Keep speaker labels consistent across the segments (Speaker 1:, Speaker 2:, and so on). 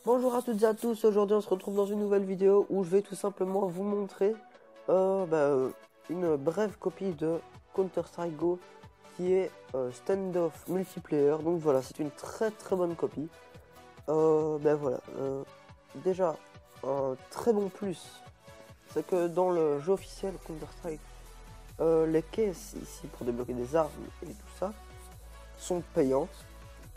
Speaker 1: Bonjour à toutes et à tous, aujourd'hui on se retrouve dans une nouvelle vidéo où je vais tout simplement vous montrer une brève copie de Counter-Strike Go qui est Standoff Multiplayer. Donc voilà, c'est une très bonne copie. Déjà, un très bon plus, c'est que dans le jeu officiel Counter-Strike, les caisses ici pour débloquer des armes et tout ça sont payantes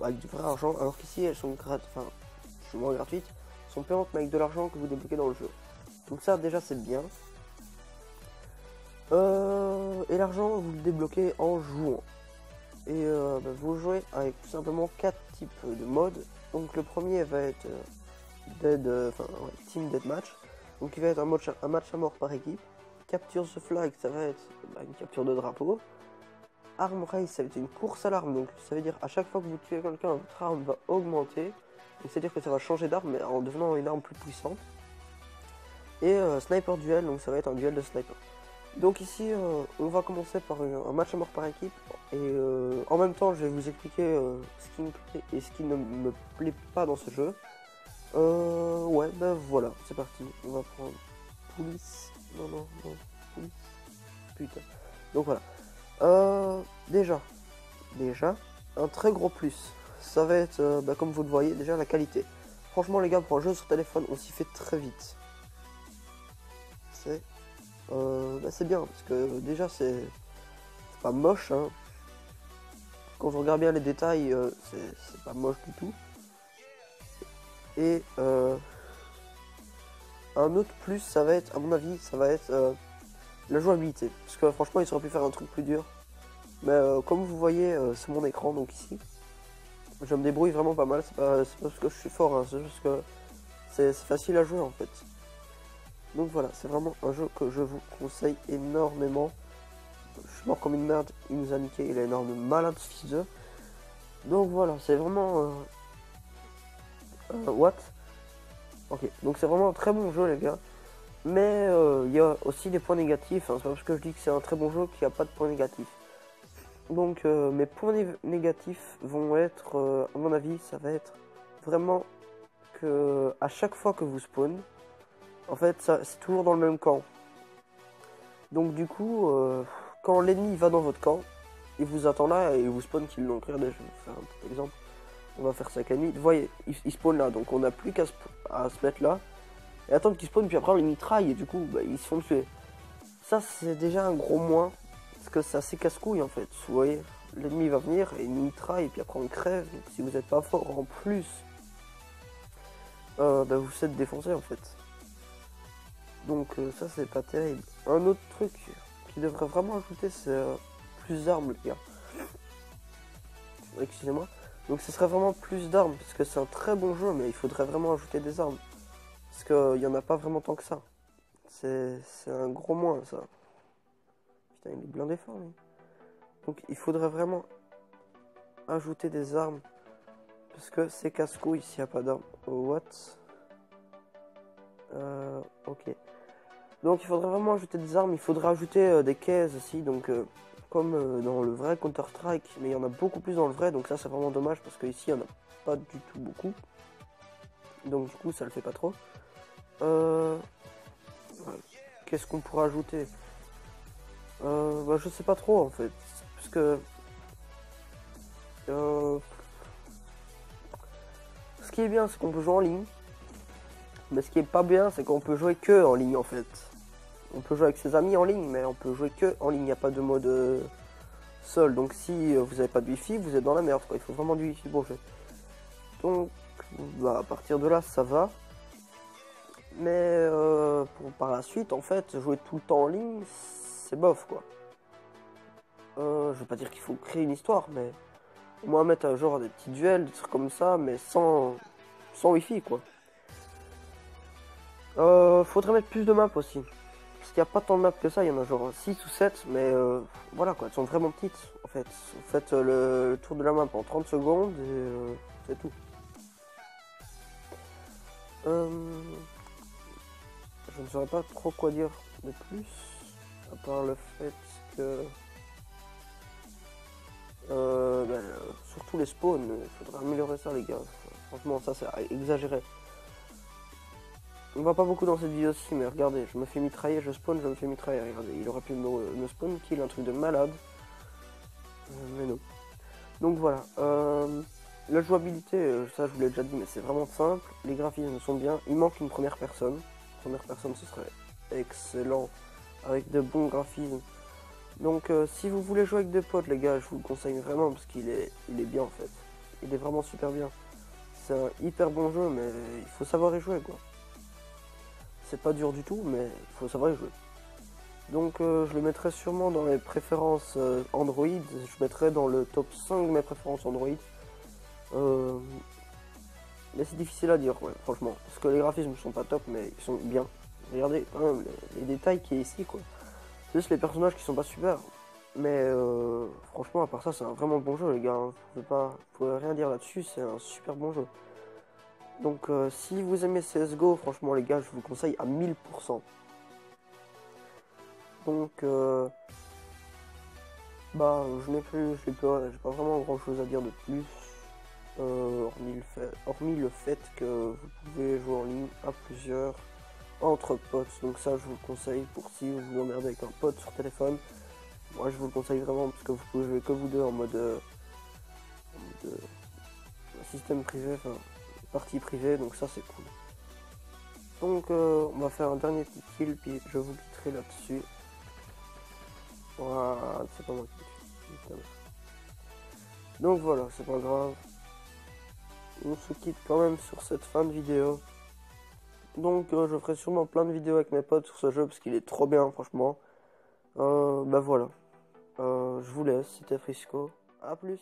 Speaker 1: avec du vrai argent, alors qu'ici elles sont gratuites, sont payantes mais avec de l'argent que vous débloquez dans le jeu. Donc ça déjà c'est bien. Et l'argent vous le débloquez en jouant. Et vous jouez avec tout simplement 4 types de modes. Donc le premier va être Team Deathmatch. Donc il va être un match à mort par équipe. Capture the Flag, ça va être une capture de drapeau. Arm Race, ça va être une course à l'arme. Donc ça veut dire à chaque fois que vous tuez quelqu'un, votre arme va augmenter. C'est-à-dire que ça va changer d'arme mais en devenant une arme plus puissante. Et Sniper Duel, donc ça va être un duel de sniper. Donc ici on va commencer par un match à mort par équipe. Et en même temps je vais vous expliquer ce qui me plaît et ce qui ne me plaît pas dans ce jeu. Voilà, c'est parti. On va prendre police. Non, police. Putain. Donc voilà. Déjà, un très gros plus. Ça va être, comme vous le voyez, déjà la qualité. Franchement les gars, pour un jeu sur téléphone, on s'y fait très vite. C'est bien, parce que déjà c'est pas moche, hein. Quand je regarde bien les détails, c'est pas moche du tout. Et un autre plus, ça va être, à mon avis, ça va être la jouabilité. Parce que franchement, ils auraient pu faire un truc plus dur. Mais comme vous voyez sur mon écran, donc ici, je me débrouille vraiment pas mal. C'est pas parce que je suis fort, hein, c'est juste que c'est facile à jouer en fait. Donc voilà, c'est vraiment un jeu que je vous conseille énormément. Je suis mort comme une merde, il nous a niqué, il a énorme malade ce fils de. Donc voilà, c'est vraiment what. Ok, donc c'est vraiment un très bon jeu les gars. Mais il y a aussi des points négatifs, hein. C'est pas parce que je dis que c'est un très bon jeu qu'il n'y a pas de points négatifs. Donc mes points négatifs vont être, à mon avis, ça va être vraiment que à chaque fois que vous spawn, en fait c'est toujours dans le même camp. Donc du coup, quand l'ennemi va dans votre camp, il vous attend là et il vous spawn kill. Donc regardez, je vais vous faire un petit exemple. On va faire ça avec l'ennemi. Vous voyez, il spawn là, donc on n'a plus qu'à se mettre là et attendre qu'il spawn, puis après on les mitraille et du coup ils se font tuer. Ça c'est déjà un gros moins, parce que c'est assez casse-couille en fait. Vous voyez, l'ennemi va venir et il mitraille et puis après on crève. Donc si vous n'êtes pas fort en plus, vous êtes défoncé en fait. Donc ça c'est pas terrible. Un autre truc qui devrait vraiment ajouter, c'est plus d'armes les gars. Excusez-moi. Donc ce serait vraiment plus d'armes, parce que c'est un très bon jeu, mais il faudrait vraiment ajouter des armes. Parce qu'il n'y en a pas vraiment tant que ça. C'est un gros moins ça. Putain, il est blindé fort lui. Donc il faudrait vraiment ajouter des armes. Parce que c'est casse-couille s'il n'y a pas d'armes. Oh, what? Ok. Donc il faudrait vraiment ajouter des armes. Il faudrait ajouter des caisses aussi. Donc comme dans le vrai Counter-Strike. Mais il y en a beaucoup plus dans le vrai. Donc ça c'est vraiment dommage. Parce qu'ici il n'y en a pas du tout beaucoup. Donc du coup ça le fait pas trop. Qu'est-ce qu'on pourrait ajouter? Je sais pas trop en fait. Parce que ce qui est bien c'est qu'on peut jouer en ligne. Mais ce qui est pas bien c'est qu'on peut jouer que en ligne en fait. On peut jouer avec ses amis en ligne, mais on peut jouer que en ligne. Il n'y a pas de mode seul. Donc si vous n'avez pas de wifi, vous êtes dans la merde quoi. Il faut vraiment du wifi pour jouer. Donc à partir de là ça va. Mais par la suite en fait jouer tout le temps en ligne c'est bof quoi. Je veux pas dire qu'il faut créer une histoire, mais au moins mettre genre des petits duels, des trucs comme ça, mais sans wifi quoi. Faudrait mettre plus de maps aussi. Parce qu'il n'y a pas tant de maps que ça, il y en a genre 6 ou 7, mais voilà quoi, elles sont vraiment petites en fait. Vous faites le tour de la map en 30 secondes et c'est tout. Je ne saurais pas trop quoi dire de plus. à part le fait que surtout les spawns, il faudra améliorer ça les gars. Franchement ça c'est exagéré. On va pas beaucoup dans cette vidéo-ci, mais regardez, je me fais mitrailler, je spawn, je me fais mitrailler, regardez, il aurait pu me spawn kill, un truc de malade. Mais non. Donc voilà, la jouabilité, ça je vous l'ai déjà dit, mais c'est vraiment simple, les graphismes sont bien, il manque une première personne. Première personne ce serait excellent, avec de bons graphismes. Donc si vous voulez jouer avec des potes les gars, je vous le conseille vraiment parce qu'il est bien en fait. Il est vraiment super bien. C'est un hyper bon jeu, mais il faut savoir y jouer quoi. C'est pas dur du tout, mais il faut savoir y jouer. Donc je le mettrai sûrement dans mes préférences Android. Je mettrai dans le top 5 de mes préférences Android. Mais c'est difficile à dire, ouais, franchement. Parce que les graphismes sont pas top, mais ils sont bien. Regardez quand même les détails qu'il y a ici, quoi. C'est juste les personnages qui sont pas super. Mais franchement, à part ça, c'est un vraiment bon jeu, les gars. Vous pouvez rien dire là-dessus, c'est un super bon jeu. Donc si vous aimez CSGO, franchement les gars, je vous conseille à 1000%. Donc bah j'ai pas vraiment grand chose à dire de plus. Hormis le fait que vous pouvez jouer en ligne à plusieurs entre potes. Donc ça je vous le conseille pour si vous vous emmerdez avec un pote sur téléphone. Moi je vous le conseille vraiment parce que vous pouvez jouer que vous deux en mode système privé, enfin partie privée, donc ça c'est cool. Donc on va faire un dernier petit kill, puis je vous quitterai là-dessus. Voilà, c'est pas moi qui. Donc voilà, c'est pas grave. On se quitte quand même sur cette fin de vidéo. Donc je ferai sûrement plein de vidéos avec mes potes sur ce jeu parce qu'il est trop bien franchement. Bah voilà. Je vous laisse, c'était Frisco. A plus.